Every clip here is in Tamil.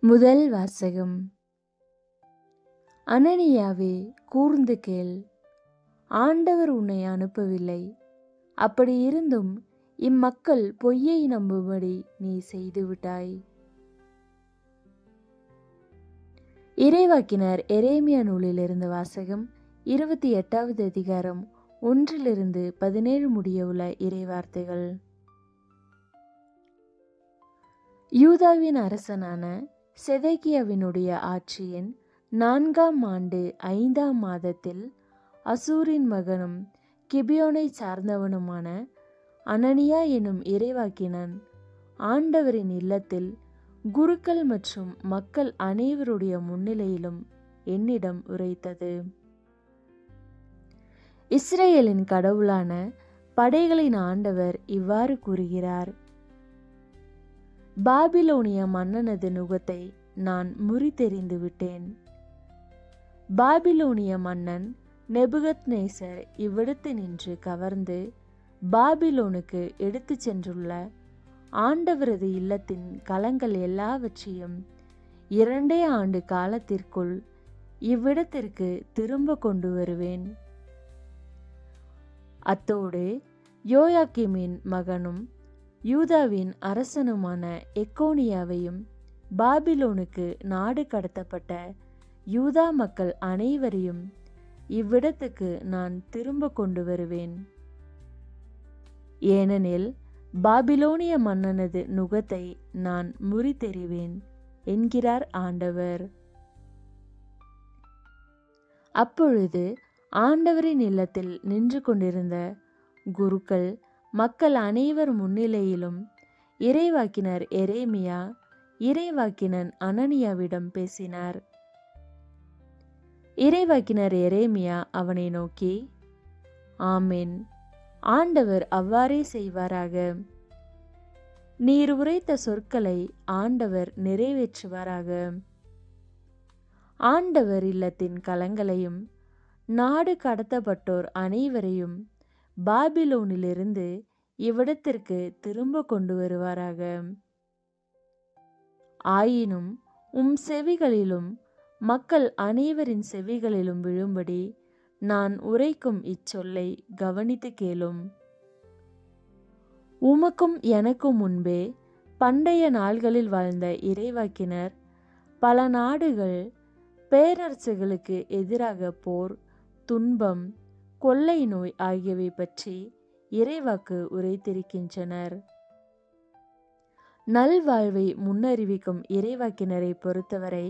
முதல் வாசகம். அனனியாவே, கூர்ந்து கேள். ஆண்டவர் உன்னை அனுப்பவில்லை. அப்படி இருந்தும் இம்மக்கள் பொய்யை நம்பும்படி நீ செய்துவிட்டாய். இறைவாக்கினர் எரேமியா நூலிலிருந்து வாசகம். 28வது அதிகாரம் 1-17 முடிய உள்ள இறைவார்த்தைகள். யூதாவின் அரசனான செதேக்கியாவினுடைய ஆட்சியின் 4ஆம் ஆண்டு 5ஆம் மாதத்தில் அசூரின் மகனும் கிபியோனை சார்ந்தவனுமான அனனியா எனும் இறைவாக்கினன் ஆண்டவரின் இல்லத்தில் குருக்கள் மற்றும் மக்கள் அனைவருடைய முன்னிலையிலும் என்னிடம் உரைத்தது. இஸ்ரேலின் கடவுளான படைகளின் ஆண்டவர் இவ்வாறு கூறுகிறார்: பாபிலோனிய மன்னனது நுகத்தை நான் முறித்தெறிந்து விட்டேன். பாபிலோனிய மன்னன் நெபுகத்நேசர் இவ்விடத்தினின்று கவர்ந்து பாபிலோனுக்கு எடுத்து சென்றுள்ள ஆண்டவரது இல்லத்தின் கலங்கள் எல்லாவற்றையும் 2 ஆண்டு காலத்திற்குள் இவ்விடத்திற்கு திரும்ப கொண்டு வருவேன். அத்தோடு யோயாக்கீமின் மகனும் யூதாவின் அரசனுமான எக்கோனியாவையும் பாபிலோனுக்கு நாடு கடத்தப்பட்ட யூதா மக்கள் அனைவரையும் இவ்விடத்துக்கு நான் திரும்ப கொண்டு வருவேன். ஏனெனில் பாபிலோனிய மன்னனது நுகத்தை நான் முறித்தெறிவேன் என்கிறார் ஆண்டவர். அப்பொழுது ஆண்டவரின் இல்லத்தில் நின்று கொண்டிருந்த குருக்கள் மக்கள் அனைவர் முன்னிலையிலும் இறைவாக்கினர் எரேமியா இறைவாக்கினன் அனனியாவிடம் பேசினார். இறைவாக்கினர் எரேமியா அவனை நோக்கி, ஆமென், ஆண்டவர் அவ்வாறே செய்வாராக. நீர் உரைத்த சொற்களை ஆண்டவர் நிறைவேற்றுவாராக. ஆண்டவர் இல்லத்தின் கலங்களையும் நாடு கடத்தப்பட்டோர் அனைவரையும் பாபிலோனிலிருந்து இவ்விடத்திற்கு திரும்ப கொண்டு வருவாராக. ஆயினும் செவிகளிலும் மக்கள் அனைவரின் செவிகளிலும் விழும்படி நான் உரைக்கும் இச்சொல்லை கவனித்து கேளும். உமக்கும் எனக்கும் முன்பே பண்டைய நாள்களில் வாழ்ந்த இறைவாக்கினர் பல நாடுகள் பேரரசுகளுக்கு எதிராக போர், துன்பம், கொள்ளை நோய் ஆகியவை பற்றி இறைவாக்கு உரைத்திருக்கின்றனர். நல்வாழ்வை முன்னறிவிக்கும் இறைவாக்கினரை பொறுத்தவரை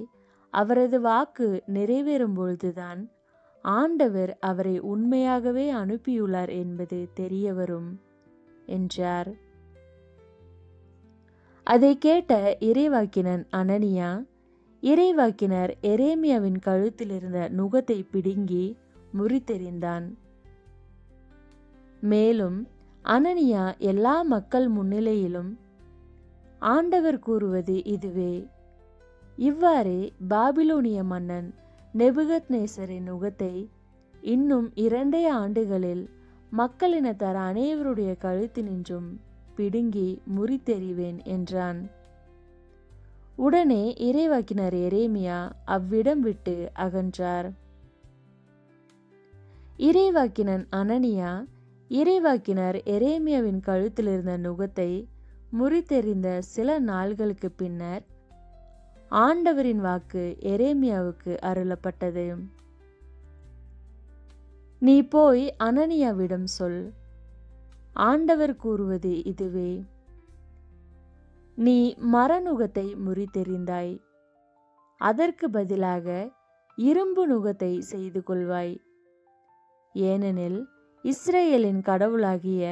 அவரது வாக்கு நிறைவேறும் பொழுதுதான் ஆண்டவர் அவரை உண்மையாகவே அனுப்பியுள்ளார் என்பது தெரிய வரும் என்றார். அதை கேட்ட இறைவாக்கினன் அனனியா இறைவாக்கினர் எரேமியாவின் கழுத்தில் இருந்த நுகத்தை பிடுங்கி முறித்தெறிந்தான். மேலும் அனனியா எல்லா மக்கள் முன்னிலையிலும், ஆண்டவர் கூறுவது இதுவே: இவ்வாறே பாபிலோனிய மன்னன் நெபுகத்நேசரின் நுகத்தை இன்னும் 2 ஆண்டுகளில் மக்களினத்தார் அனைவருடைய கழுத்தினின்றும் பிடுங்கி முறித்தெறிவேன் என்றான். உடனே இறைவாக்கினர் எரேமியா அவ்விடம் விட்டு அகன்றார். இறைவாக்கினன் அனனியா இறைவாக்கினர் எரேமியாவின் கழுத்தில் இருந்த நுகத்தை முறித்தெறிந்த சில நாள்களுக்கு பின்னர் ஆண்டவரின் வாக்கு எரேமியாவுக்கு அருளப்பட்டது. நீ போய் அனனியாவிடம் சொல், ஆண்டவர் கூறுவது இதுவே: நீ மரநுகத்தை முறித்தெறிந்தாய், அதற்கு பதிலாக இரும்பு நுகத்தை செய்து கொள்வாய். ஏனெனில் இஸ்ரேலின் கடவுளாகிய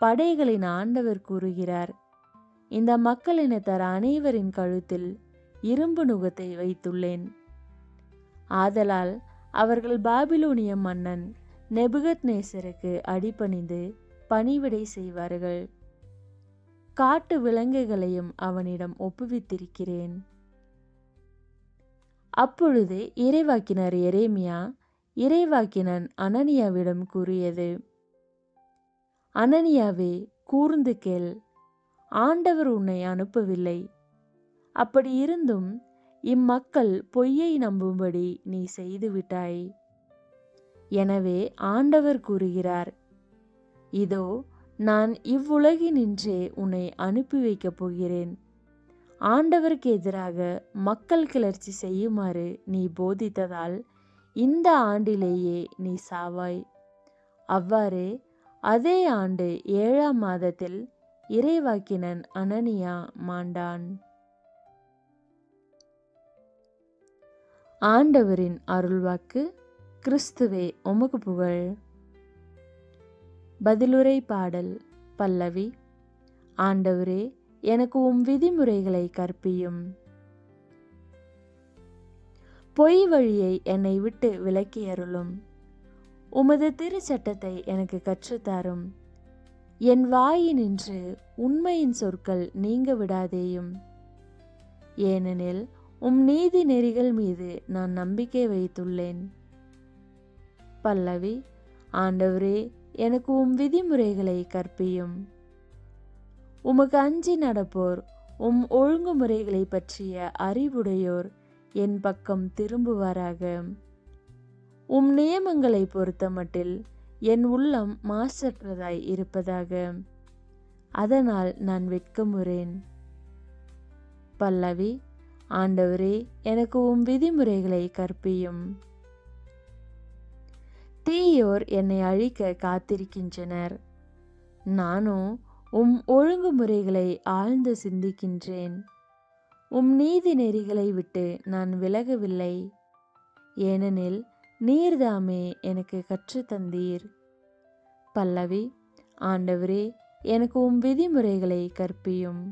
படைகளின் ஆண்டவர் கூறுகிறார்: இந்த மக்களினத்தார் அனைவரின் கழுத்தில் இரும்பு நுகத்தை வைத்துள்ளேன். ஆதலால் அவர்கள் பாபிலோனிய மன்னன் நெபுகத்நேசருக்கு அடிபணிந்து பணிவிடை செய்வார்கள். காட்டு விலங்குகளையும் அவனிடம் ஒப்புவித்திருக்கிறேன். அப்பொழுது இறைவாக்கினர் எரேமியா இறைவாக்கினன் அனனியாவிடம் கூறியது: அனனியாவே, கூர்ந்து கேள். ஆண்டவர் உன்னை அனுப்பவில்லை. அப்படி இருந்தும் இம்மக்கள் பொய்யை நம்பும்படி நீ செய்துவிட்டாய். எனவே ஆண்டவர் கூறுகிறார், இதோ நான் இவ்வுலகினின்றே உன்னை அனுப்பி வைக்கப் போகிறேன். ஆண்டவருக்கு எதிராக மக்கள் கிளர்ச்சி செய்யுமாறு நீ போதித்ததால் இந்த ஆண்டிலேயே நீ சாவாய். அவ்வாறே அதே ஆண்டு 7ஆம் மாதத்தில் இறைவாக்கினன் அனனியா மாண்டான். ஆண்டவரின் அருள்வாக்கு. கிறிஸ்துவே உமக்கு புகழ். பதிலுரை பாடல். பல்லவி. ஆண்டவரே, எனக்கு உம் விதிமுறைகளை கற்பியும். பொய் வழியை என்னை விட்டு விலக்கியருளும். உமது திருச்சட்டத்தை எனக்கு கற்றுத்தாரும். என் வாயினின்று உண்மையின் சொற்கள் நீங்க விடாதேயும். ஏனெனில் உம் நீதி நெறிகள் மீது நான் நம்பிக்கை வைத்துள்ளேன். பல்லவி. ஆண்டவரே, எனக்கு உம் விதிமுறைகளை கற்பியும். உமக்கு அஞ்சி நடப்போர், உம் ஒழுங்குமுறைகளை பற்றிய அறிவுடையோர் என் பக்கம் திரும்புவாராக. உம் நியமங்களை பொறுத்த மட்டில் என் உள்ளம் மாசற்றதாய் இருப்பதாக. அதனால் நான் வெட்கமுறேன். பல்லவி. ஆண்டவரே, எனக்கு உம் விதிமுறைகளை கற்பியும். தீயோர் என்னை அழிக்க காத்திருக்கின்றனர். நானோ உம் ஒழுங்குமுறைகளை ஆழ்ந்து சிந்திக்கின்றேன். உம் நீதி நெறிகளை விட்டு நான் விலகவில்லை. ஏனெனில் நீர்தாமே எனக்கு கற்றுத்தந்தீர். பல்லவி. ஆண்டவரே, எனக்கு உம் விதிமுறைகளை கற்பியும்.